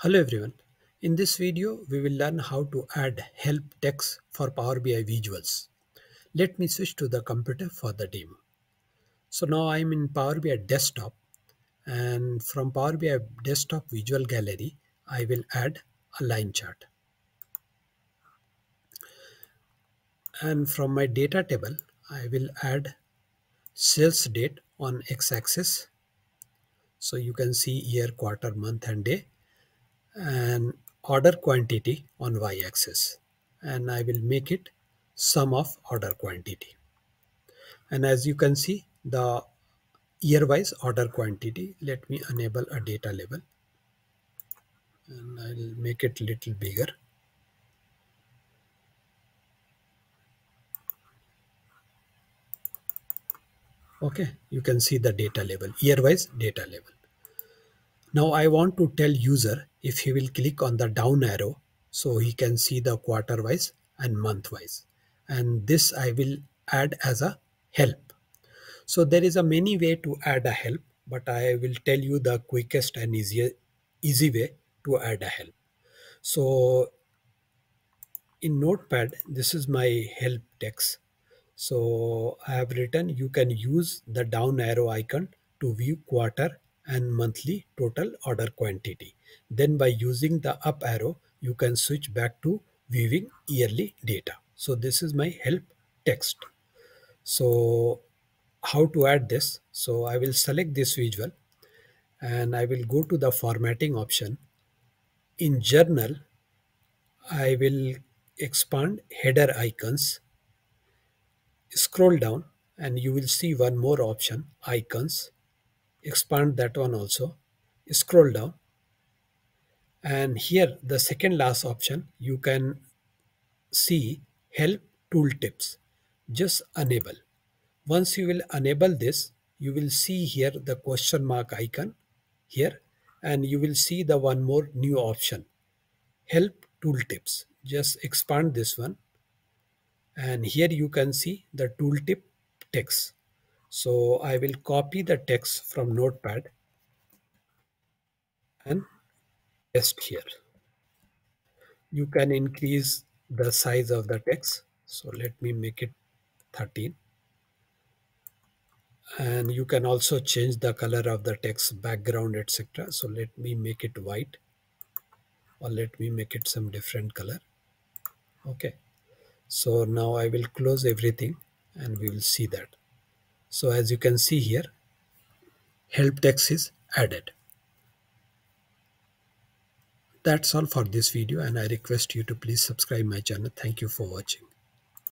Hello everyone. In this video, we will learn how to add help text for Power BI visuals. Let me switch to the computer for the demo. So now I'm in Power BI desktop, and from Power BI desktop visual gallery, I will add a line chart. And from my data table, I will add sales date on x-axis. So you can see year, quarter, month and day, and order quantity on y-axis, and I will make it sum of order quantity. And as you can see, the year wise order quantity, let me enable a data label and I'll make it little bigger. Okay, you can see the data label, year wise data label. Now I want to tell user if he will click on the down arrow so he can see the quarter wise and month wise, and this I will add as a help. So there is a many way to add a help, but I will tell you the quickest and easy way to add a help. So in Notepad, this is my help text. So I have written you can use the down arrow icon to view quarter and monthly total order quantity. Then by using the up arrow, you can switch back to viewing yearly data. So this is my help text. So how to add this? So I will select this visual and I will go to the formatting option. In journal, I will expand header icons, scroll down and you will see one more option, icons. Expand that one also, scroll down, and here the second last option you can see help tooltips. Just enable. Once you will enable this, you will see here the question mark icon here, and you will see the one more new option, help tooltips. Just expand this one, and here you can see the tooltip text. So I will copy the text from Notepad and paste here. You can increase the size of the text. So let me make it 13. And you can also change the color of the text, background, etc. So let me make it white, or let me make it some different color. Okay, so now I will close everything and we will see that. So as you can see here, help text is added. That's all for this video, and I request you to please subscribe my channel. Thank you for watching.